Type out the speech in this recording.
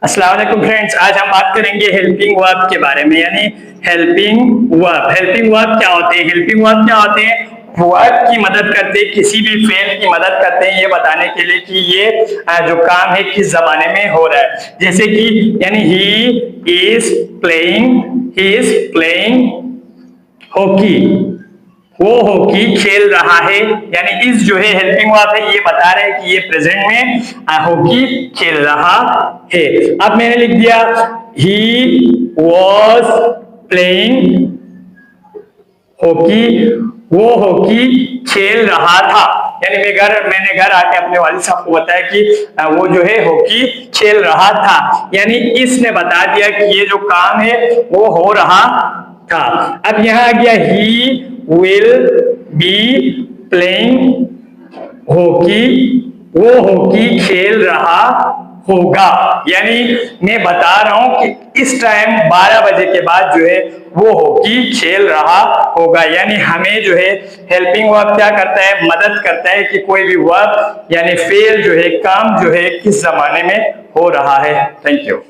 अस्सलाम वालेकुम फ्रेंड्स, आज हम बात करेंगे हेल्पिंग वर्ब के बारे में। यानी हेल्पिंग वर्ब क्या होते हैं? हेल्पिंग वर्ब क्या होते हैं? वर्ब की मदद करते हैं, किसी भी फेल की मदद करते हैं ये बताने के लिए कि ये जो काम है किस जमाने में हो रहा है। जैसे कि यानी ही इज प्लेइंग हॉकी, वो हॉकी खेल रहा है। यानी इस जो है हेल्पिंग वर्ब है, ये बता रहे हैं कि ये प्रेजेंट में हॉकी खेल रहा है। अब मैंने लिख दिया ही वॉज प्लेइंग हॉकी, वो हॉकी खेल रहा था। यानी मैंने घर आके अपने वालिद साहब को बताया कि वो जो है हॉकी खेल रहा था। यानी इसने बता दिया कि ये जो काम है वो हो रहा था। अब यहाँ आ गया he will be playing hockey, वो हॉकी खेल रहा होगा। यानी मैं बता रहा हूं कि इस टाइम 12 बजे के बाद जो है वो हॉकी खेल रहा होगा। यानी हमें जो है हेल्पिंग वर्ब क्या करता है? मदद करता है कि कोई भी वर्ब यानी फेल जो है काम जो है किस जमाने में हो रहा है। Thank you.